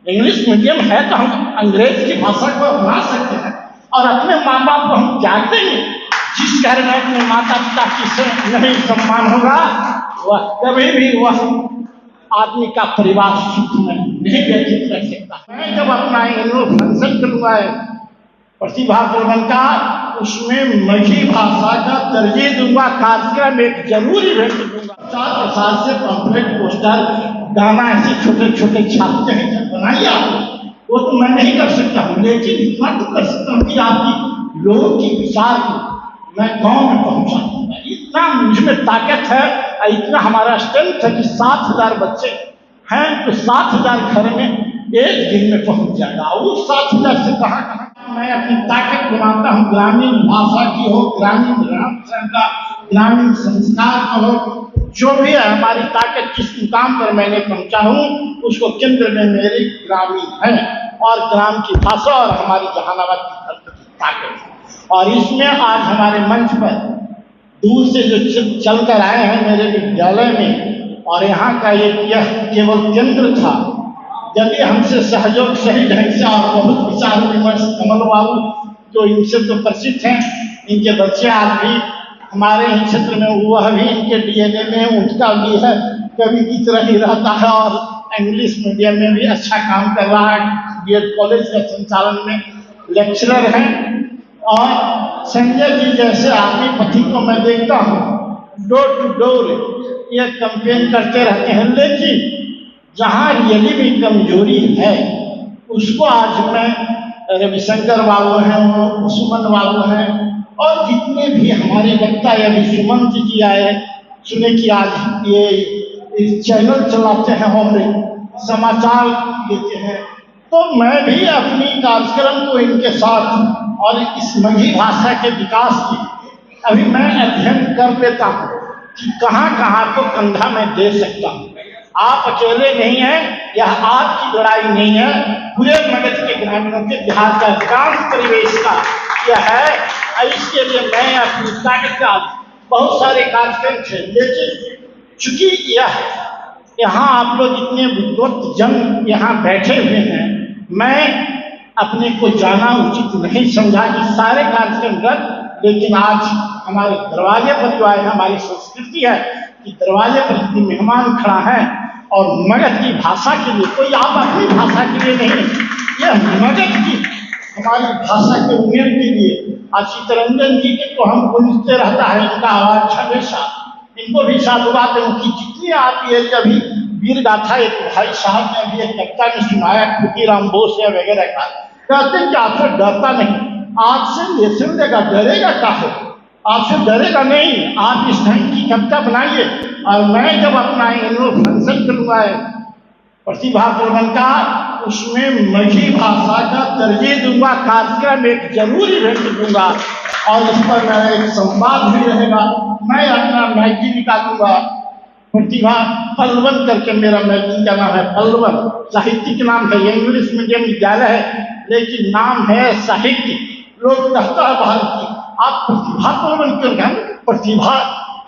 English medium है तो हम अंग्रेज की भाषा को अपना सकते हैं और अपने माँ बाप को हम त्याग देंगे। जिस घर में अपने माता पिता की नहीं सम्मान होगा वह कभी भी वह आदमी का परिवार सुख में नहीं व्यतीत कर सकता। मैं जब अपना एनुअल फंक्शन करूंगा प्रतिभा प्रबंध का, उसमें मगही भाषा का तरजीह दूंगा, कार्यक्रम एक जरूर इवेंट दूंगा। प्रचार प्रसार से पम्फलेट पोस्टर गाना ऐसे छोटे छोटे छापते हैं जब बनाइए आप, वो तो मैं नहीं कर सकता हूँ, लेकिन इतना तो कर सकता हूँ कि आपकी लोगों की विचार को मैं गांव में पहुंचा दूंगा। इतना मुझमें ताकत है, इतना हमारा स्ट्रेंथ है कि 7,000 बच्चे हैं तो 7,000 घर में एक दिन में पहुंच जाएगा। उस 7,000 से कहाँ कहाँ मैं अपनी ताकत बनाता हूँ, ग्रामीण भाषा की हो, ग्रामीण रहन सहन का, ग्रामीण संस्कार का हो, जो भी है हमारी ताकत जिस मुकाम पर मैंने पहुंचा हूँ उसको केंद्र में मेरी ग्रामीण है और ग्राम की भाषा और हमारी जहानाबाद की धरती की ताकत है। और इसमें आज हमारे मंच पर दूर से जो चलकर आए हैं मेरे विद्यालय में, और यहाँ का यह केवल केंद्र था। यदि हमसे सहयोग सही ढंग से और बहुत विचार विमर्श कमल बाबू जो इनसे तो प्रसिद्ध हैं, इनके बच्चे आज भी हमारे ही क्षेत्र में, वह भी इनके डीएनए में उनका भी है, कवि की तरह ही रहता है और इंग्लिश मीडियम में भी अच्छा काम कर रहा है, बीएड कॉलेज के संचालन में लेक्चरर हैं। और संजय जी जैसे आदमी पति को मैं देखता हूँ डोर टू डोर ये कैंपेन करते रहते हैं, लेकिन जहाँ रियली भी कमजोरी है उसको आज मैं रविशंकर बाबू हैं, सुमन बाबू हैं और जितने भी हमारे वक्ता है, अभी सुमंत जी आए, सुने कि आज ये चैनल चलाते हैं और समाचार देते हैं, तो मैं भी अपनी कार्यक्रम को इनके साथ और इस मगही भाषा के विकास की अभी मैं अध्ययन कर लेता हूँ कि कहाँ कहाँ तो कंधा में दे सकता हूँ। आप अकेले नहीं हैं, यह आपकी लड़ाई नहीं है, पूरे मगध के ग्रामीणों के बिहार का अधिकांश परिवेश का यह है। इसके लिए मैं अपनी ताकत का बहुत सारे कार्यक्रम थे, लेकिन चूंकि यहाँ आप लोग इतने विद्वत जन यहाँ बैठे हुए हैं, मैं अपने को जाना उचित नहीं समझा कि सारे कार्यक्रम रद्द, लेकिन आज हमारे दरवाजे पर जो आए, हमारी संस्कृति है कि दरवाजे पर यदि मेहमान खड़ा है और मगध की भाषा के लिए, कोई आप अपनी भाषा के लिए नहीं, यह मगध की हमारी भाषा के उन्नयन के लिए। आज चितरंजन जी के तो हम गूंजते रहता है इनका आवाज हमेशा, इनको भी साधुवाद दूं कि जितनी आप ये कभी वीर गाथा एक भाई साहब ने अभी एक कविता में सुनाया, खुदीराम बोस या वगैरह का, कहते हैं कि आपसे डरता नहीं, आपसे लेसन देगा, डरेगा क्या है, आपसे डरेगा नहीं, आप इस ढंग की कविता बनाइए। और मैं जब अपना एनुअल फंक्शन करूँगा प्रतिभा प्रबंध का, उसमें मगही भाषा का तरजीह दूंगा, कार्यक्रम एक जरूर इवेंट दूंगा और इस पर मेरा एक संवाद भी रहेगा। मैं अपना मैगजीन निकालूंगा, प्रतिभा पल्लवन करके मेरा मैगजीन का नाम है, पल्लवन साहित्यिक नाम है, इंग्लिश मीडियम विद्यालय है लेकिन नाम है साहित्य। लोग कहता है बाहर की आप प्रतिभा पल्लवन क्यों कहें, प्रतिभा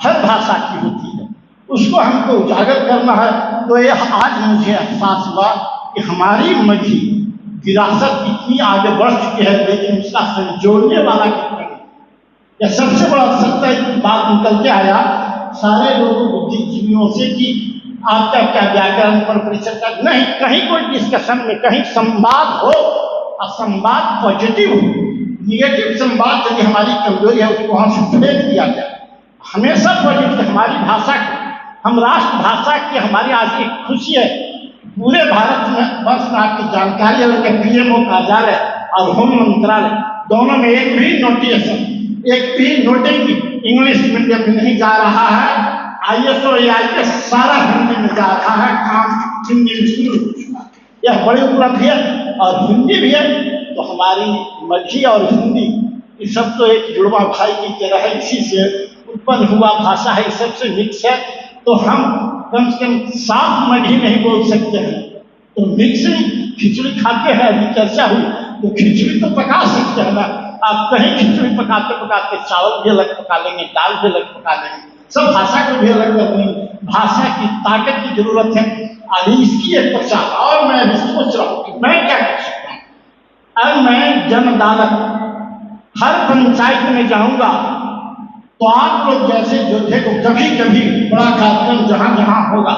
हर भाषा की होती है, उसको हमको उजागर करना है। तो यह आज मुझे एहसास हुआ कि हमारी मगही विरासत इतनी आगे बढ़ चुकी है, लेकिन उसका संजोड़ने वाला कितना है, यह सबसे बड़ा सत्य बात निकल के आया सारे लोगों बुद्धिजीवियों से कि आपका क्या व्याकरण पर परिचय का नहीं, कहीं कोई डिस्कशन में कहीं संवाद हो और संवाद पॉजिटिव हो, निगेटिव संवाद यदि हमारी कमजोरी है उसको वहां से फेंक दिया जाए। हमेशा पॉजिटिव हमारी भाषा की, हम राष्ट्रभाषा की हमारी आज एक खुशी है, पूरे भारत में वर्ष में आपकी जानकारी है कि पीएमओ कार्यालय और होम मंत्रालय दोनों में एक भी नोटिफिकेशन, एक भी नोटिंग इंग्लिश मीडियम में नहीं जा रहा है। ISO AIS सारा हिंदी में जा रहा है, काम हिंदी में शुरू हो चुका है, यह बड़ी उपलब्धि है। और हिंदी भी है तो हमारी मगही और हिंदी ये सब तो एक जुड़वा भाई की तरह है, इसी से उत्पन्न हुआ भाषा है, सबसे मिक्स है। तो हम कम से कम साफ मगही नहीं बोल सकते हैं, तो मिक्सिंग खिचड़ी खाते हैं, अभी चर्चा हुई तो खिचड़ी तो पका सकते हैं ना, आप कहीं खिचड़ी पकाते पकाते चावल भी अलग पका लेंगे, दाल भी अलग पका लेंगे, सब भाषा को भी अलग कर लेंगे। भाषा की ताकत की जरूरत है, अभी इसकी एक प्रचार। और मैं अभी सोच रहा हूँ कि जनअदालत, हर पंचायत में जाऊंगा तो आप लोग जैसे योद्धे को कभी कभी बड़ा कार्यक्रम जहां जहां होगा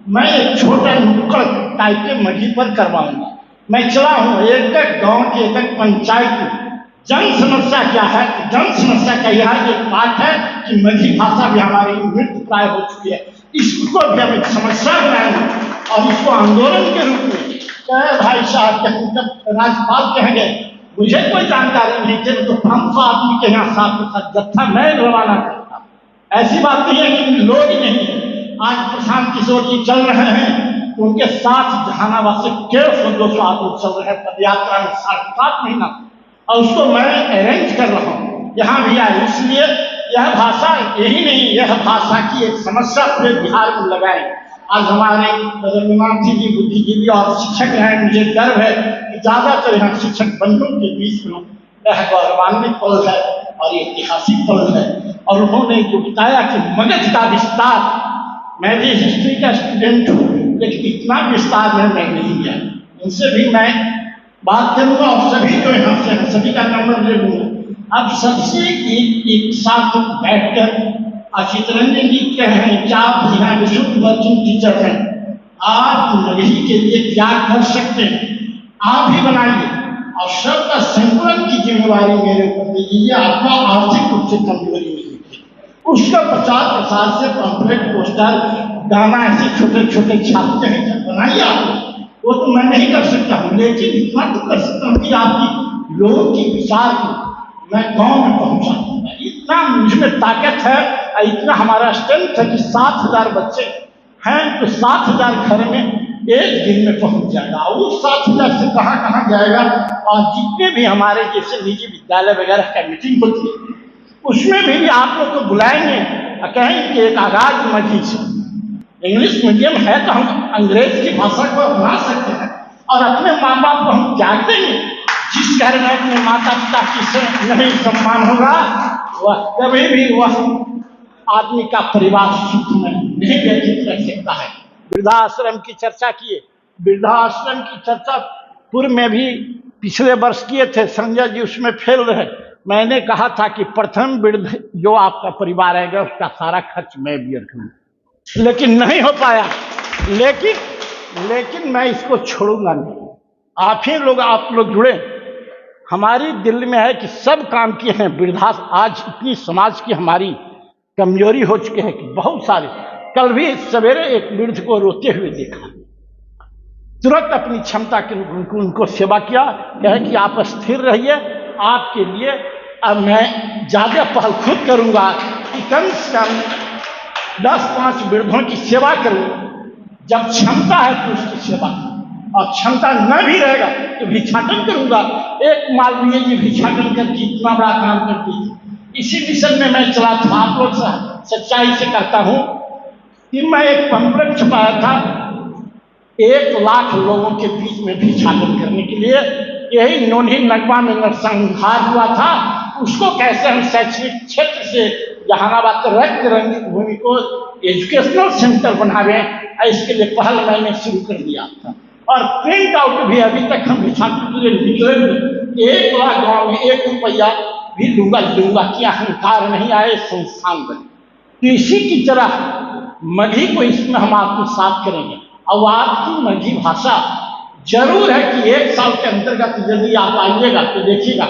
मैं एक छोटा नुक्कड़ टाइप के मढ़ी पर करवाऊंगा। मैं चला हूं एक एक गांव के एक एक पंचायत में जन समस्या क्या है, जन समस्या का यह एक पाठ है कि मझी भाषा भी हमारी मृत प्राय हो चुकी है, इसको भी हम एक समस्या बनाएंगे और इसको आंदोलन के रूप में कहे भाई साहब के जब राज्यपाल कहेंगे मुझे कोई जानकारी नहीं चले तो 500 आदमी के यहाँ साथ के साथ जत्था मैं रवाना करता। ऐसी बात नहीं है कि लोग नहीं है। आज प्रशांत किशोर जी चल रहे हैं तो उनके साथ जहानाबाद से 150-200 आदमी चल रहे हैं पदयात्रा में 7.5 महीना, और उसको मैं अरेंज कर रहा हूँ यहाँ भी आए। इसलिए यह भाषा यही नहीं, यह भाषा की एक समस्या पूरे बिहार में लगाए। आज हमारे मीनाक्षी जी बुद्धिजीवी और शिक्षक हैं, मुझे गर्व है कि ज्यादातर यहाँ शिक्षक बंधुओं के बीच में यह गौरवान्वित पल है और ऐतिहासिक पल है। और उन्होंने जो बताया कि मगध का विस्तार, मैं भी हिस्ट्री का स्टूडेंट हूँ लेकिन इतना विस्तार में मैं नहीं गया, उनसे भी मैं बात करूंगा और सभी जो यहाँ से हैं सभी का नंबर ले लूंगा। अब सबसे एक साथ बैठकर चितरंजन जी कह रहे हैं क्या आप यहाँ विशुद्ध वर्किंग टीचर हैं, आप मगही के लिए क्या कर सकते हैं आप ही बनाइए और सबका संकलन की जिम्मेवारी मेरे ऊपर दे दीजिए। आपका आर्थिक रूप से कमजोरी नहीं है, उसका प्रचार प्रसार से पंपलेट पोस्टर गाना ऐसे छोटे छोटे छापते हैं जब बनाइए आप, वो तो मैं नहीं कर सकता हूँ, लेकिन इतना तो कर सकता हूँ कि आपकी लोगों की विचार को मैं गांव में पहुंचा दूंगा। इतना मुझमें ताकत है, इतना हमारा स्ट्रेंथ है कि 7,000 बच्चे हैं तो 7,000 घर में एक दिन में पहुंच जाएगा। उस 7,000 से कहाँ कहाँ जाएगा, और जितने भी हमारे जैसे निजी विद्यालय वगैरह का मीटिंग होती है उसमें भी आप लोग को बुलाएंगे और कहेंगे कि एक आगाज मझी से इंग्लिश मीडियम है तो हम अंग्रेज की भाषा को अपना सकते हैं और अपने माँ बाप को हम त्याग देंगे। जिस घर में अपने माता पिता की नहीं सम्मान होगा वह कभी भी वह आदमी का परिवार सुख में नहीं व्यतीत रह सकता है। वृद्धाश्रम की चर्चा किए, वृद्धाश्रम की चर्चा पूर्व में भी पिछले वर्ष किए थे, संजय जी उसमें फेल रहे। मैंने कहा था कि प्रथम वृद्ध जो आपका परिवार आएगा उसका सारा खर्च मैं बियर करूँगा, लेकिन नहीं हो पाया। लेकिन मैं इसको छोड़ूंगा नहीं। आप लोग जुड़े, हमारी दिल में है कि सब काम किए हैं वृद्धाश्रम। आज इतनी समाज की हमारी कमजोरी हो चुकी है कि बहुत सारे, कल भी सवेरे एक वृद्ध को रोते हुए देखा, तुरंत अपनी क्षमता के उनको सेवा किया, कहे कि आप स्थिर रहिए, आपके लिए अब मैं ज्यादा पहल खुद करूंगा कि कम से कम 10-5 वृद्धों की सेवा करूं। जब क्षमता है तो उसकी सेवा करूं, और क्षमता न भी रहेगा तो भिक्षाटन करूंगा। एक मालवीय जी भिक्षाटन करके इतना बड़ा काम करती थी। इसी मिशन में मैं चला था, आप लोग सच्चाई से कहता हूं कि मैं एक पंपलेट छपाया था 1 लाख लोगों के बीच में भिक्षाटन करने के लिए। यही नोनी नगमा में नरसंहार हुआ था, उसको कैसे हम शैक्षणिक क्षेत्र से जहानाबाद रक्त रंगित भूमि को एजुकेशनल सेंटर बनावे, इसके लिए पहल मैंने शुरू कर दिया था। और प्रिंट आउट भी अभी तक हम भिक्षाटन के लिए निकले 1 लाख गाँव में 1 रुपया भी लूंगा कि अहंकार नहीं आए, संस्थान बने। तो इसी की तरह मगही को इसमें हम आपको साथ करेंगे। और आपकी मगही भाषा जरूर है कि 1 साल के अंतर्गत यदि आप आइएगा तो देखिएगा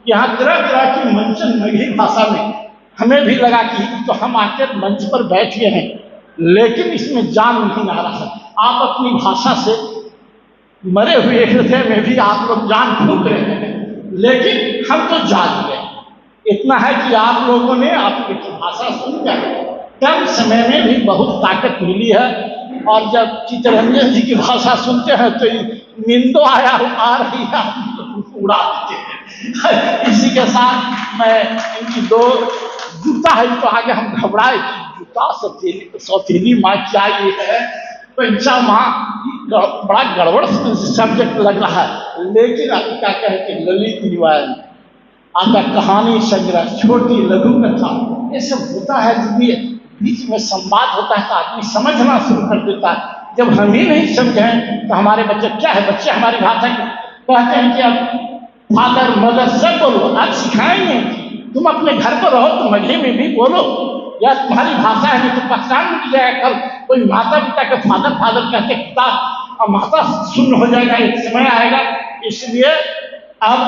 यहाँ तरह तरह की मंचन मगही भाषा में हमें भी लगा कि तो हम आकर मंच पर बैठ गए हैं, लेकिन इसमें जान नहीं आ रहा है। आप अपनी भाषा से मरे हुए हृदय में भी आप लोग जान फूंक रहे हैं, लेकिन हम तो जाग गए। इतना है कि आप लोगों ने आपकी भाषा सुनकर कम समय में भी बहुत ताकत मिली है। और जब चितरंजन जी की भाषा सुनते हैं तो नींदो आ रही है, उड़ा देते हैं। इसी के साथ मैं इनकी 2 जूता है तो आगे हम घबराए कि जूता सौतीली माँ क्या ये है, पंचा माँ बड़ा गड़बड़ सब्जेक्ट लग रहा है। लेकिन आपका क्या कहते हैं ललित निवारण, आपका कहानी संग्रह, छोटी लघु कथा, ये सब होता है। जब बीच में संवाद होता है तो आदमी समझना शुरू कर देता है। जब हम ही नहीं समझें तो हमारे बच्चे क्या है, बच्चे हमारी भाषा कहते हैं कि अब फादर मदर सब बोलो, आज सिखाएंगे। तुम अपने घर पर रहो तो मजहे में भी बोलो, या तुम्हारी भाषा है नहीं तो पहचान मिल जाएगा। कल कोई माता पिता के फादर फादर कहते पिता और माता शून्य हो जाएगा, एक समय आएगा। इसलिए अब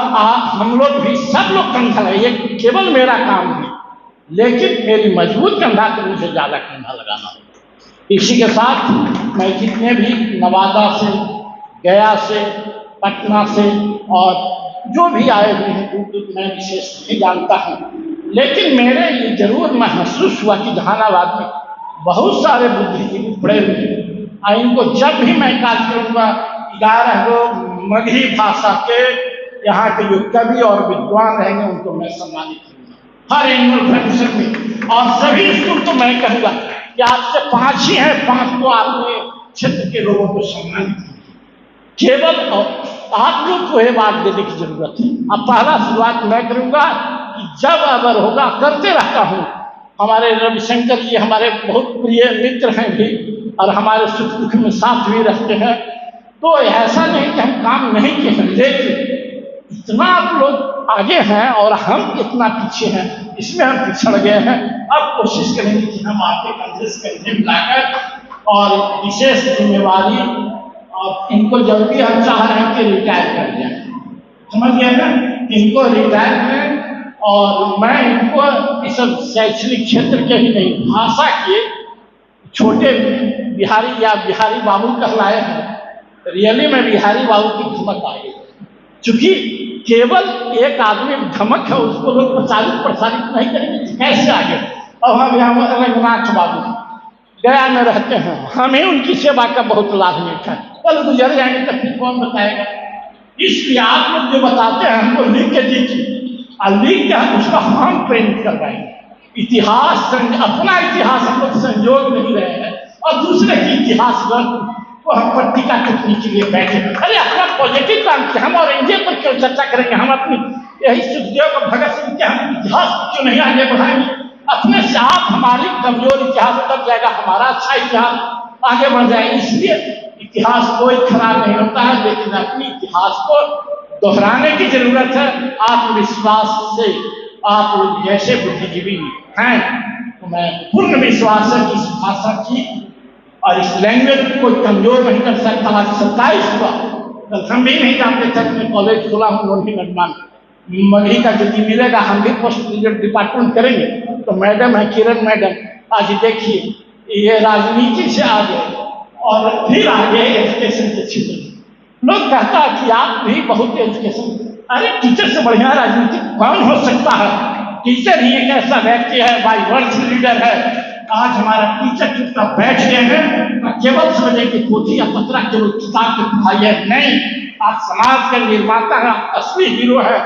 हम लोग भी सब लोग कंधा लगे, ये केवल मेरा काम है, लेकिन मेरी मजबूत कंधा तो मुझे ज्यादा कंधा लगाना होगा। इसी के साथ मैं जितने भी नवादा से, गया से, पटना से और जो भी आए हुए हैं दूर दूर, मैं विशेष नहीं जानता हूँ, लेकिन मेरे ये जरूर महसूस हुआ कि जहानाबाद में बहुत सारे बुद्धिजीवी पड़े हुए हैं। और इनको जब भी मैं कार्यक्रम करूँगा, 11 लोग मगही भाषा के यहाँ के जो कवि और विद्वान रहेंगे उनको मैं सम्मानित करूँगा हर एनुअल फंक्शन में। और सभी स्कूल को मैं कहूँगा कि आपसे 5 ही हैं, 5 को आपने क्षेत्र के लोगों को सम्मानित किया। केवल आप लोग को ये बात देने की जरूरत है। अब पहला शुरुआत मैं करूँगा कि जब अगर होगा, करते रहता हूँ। हमारे रविशंकर जी हमारे बहुत प्रिय मित्र हैं भी, और हमारे सुख दुख में साथ भी रहते हैं। तो ऐसा नहीं कि हम काम नहीं किए हैं, लेकिन इतना आप लोग आगे हैं और हम इतना पीछे हैं, इसमें हम पिछड़ गए हैं। अब कोशिश करेंगे कि हम आपके कंधे से कंधे मिलाकर और विशेष जिम्मेवारी, और इनको जल्दी हम चाह रहे हैं कि रिटायर कर जाए, समझ गए ना, इनको रिटायर करें। और मैं इनको इस शैक्षणिक क्षेत्र के ही नहीं, भाषा के छोटे बिहारी या बिहारी बाबू कहलाए हैं। रियली में बिहारी बाबू की धमक आई, चूंकि केवल एक आदमी धमक है, उसको लोग प्रचारित प्रसारित नहीं करेंगे, कैसे आगे। और हम यहाँ रघुनाथ बाबू गया में रहते हैं, हमें उनकी सेवा का बहुत लाभ मिलता है। कल गुजर जाएंगे तो फिर कौन बताएगा। इसलिए आप लोग जो बताते हैं हमको लिख के दीजिए, और लिख के उसका हम प्रिंट करवाएंगे। इतिहास, अपना इतिहास हम लोग संजोग नहीं रहे हैं, और दूसरे की इतिहास को हम पर टीका टिप्पणी के लिए बैठे। अरे अपना पॉजिटिव काम किया, हम और इंडिया पर क्यों चर्चा करेंगे। हम अपनी यही सुखदेव और भगत सिंह के हम इतिहास को क्यों नहीं आगे बढ़ाएंगे। अपने से आप हमारी कमजोर इतिहास उतर जाएगा, हमारा अच्छा इतिहास आगे बढ़ जाएगा। इसलिए इतिहास कोई खराब नहीं होता है, लेकिन अपने इतिहास को दोहराने की जरूरत है। आत्मविश्वास से आप लोग जैसे बुद्धिजीवी हैं, तो मैं पूर्ण विश्वास है कि इस भाषा की और इस लैंग्वेज को कमजोर नहीं कर सकता। आज 27 हुआ, कल हम भी नहीं जानते थे। मैं कॉलेज खोला हूँ मोनी नटमान, मगही का यदि मिलेगा हम भी पोस्ट ग्रेजुएट डिपार्टमेंट करेंगे। तो मैडम है किरण मैडम, आज देखिए ये राजनीति से आगे और फिर आगे एजुकेशन के क्षेत्र में लोग कहता है कि आप भी बहुत एजुकेशन, अरे टीचर से बढ़िया राजनीति कौन हो सकता है। टीचर ही एक ऐसा व्यक्ति है, बाई वर्ड्स लीडर है। आज हमारा टीचर चुपचाप बैठ गए हैं, केवल समझे कि पोथी या पत्रा केवल किताब के पढ़ाई है, नहीं। आज समाज के निर्माता है, असली हीरो है।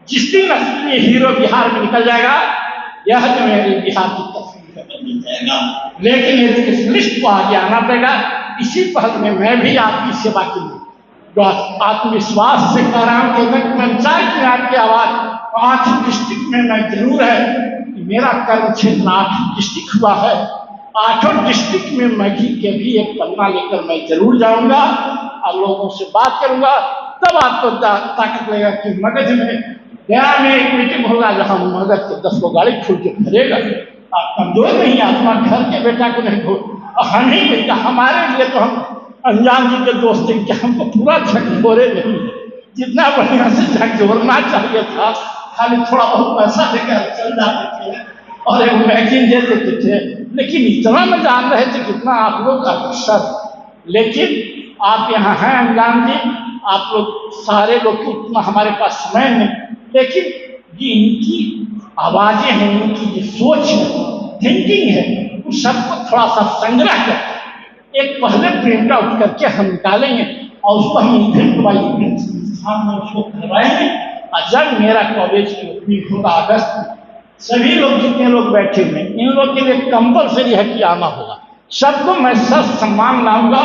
जिस दिन असली हीरो बिहार में निकल जाएगा, यह जो मेरी बिहार की तस्वीर बदल जाएगा। लेकिन एजुकेशनिस्ट को आगे आना पड़ेगा। इसी पहल में मैं भी आपकी सेवा के लिए आत्मविश्वास से कर रहा हूँ कि पंचायत में आपकी आवाज 8 डिस्ट्रिक्ट में मैं जरूर है। मेरा कर्म क्षेत्र 8 डिस्ट्रिक्ट हुआ है, 8 डिस्ट्रिक्ट में मगही के भी एक पन्ना लेकर मैं जरूर जाऊंगा और लोगों से बात करूंगा। तब आपको ताकत लगेगा कि मगध में, गया में एक मीटिंग होगा जहां मगध के 10 को गाड़ी खोल के भरेगा। आप कमजोर नहीं, आत्मा घर के बेटा को नहीं खोल। हम ही बेटा, हमारे लिए तो हम अनजान जी के दोस्त हैं कि हमको पूरा झकझोरे नहीं, जितना बढ़िया से झकझोरना चाहिए था, खाली थोड़ा बहुत पैसा देकर चल जाते थे और एक मैगजीन दे देते थे। लेकिन इतना मैं जान रहे थे कितना आप लोग अक्सर, लेकिन आप यहाँ हैं अनजान जी, आप लोग सारे लोग उतना हमारे पास समय नहीं, लेकिन ये इनकी आवाजें हैं, इनकी जो सोच है, थिंकिंग है, उस सबको थोड़ा सा संग्रह कर एक पहले प्रिंट आउट करके हम निकालेंगे और उसको हम इवेंट बाई इवेंट में उसको करवाएंगे। और जब मेरा कॉलेज की ओपनिंग होगा अगस्त में, सभी लोग जितने लोग बैठे हुए इन लोग के लिए कंपलसरी है कि आना होगा। सबको मैं सर सम्मान लाऊंगा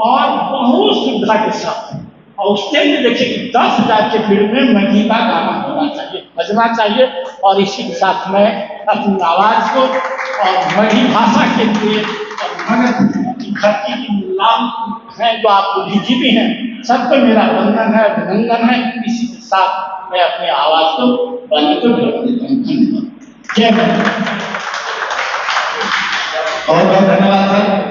और बहुत सुविधा के साथ। और उसके लिए देखिए कि 10,000 के भीड़ में मगही का गाना होना चाहिए, बजना चाहिए। और इसी के साथ मैं अपनी आवाज को और मगही भाषा के लिए और मगध की धरती की गुलाम हैं जो आप बुद्धिजीवी हैं, सबको मेरा वंदन है, अभिनंदन है। इसी के साथ साथ मैं अपनी आवाज को बंद को रख देता हूँ। धन्यवाद। जय हिंद। बहुत बहुत धन्यवाद सर।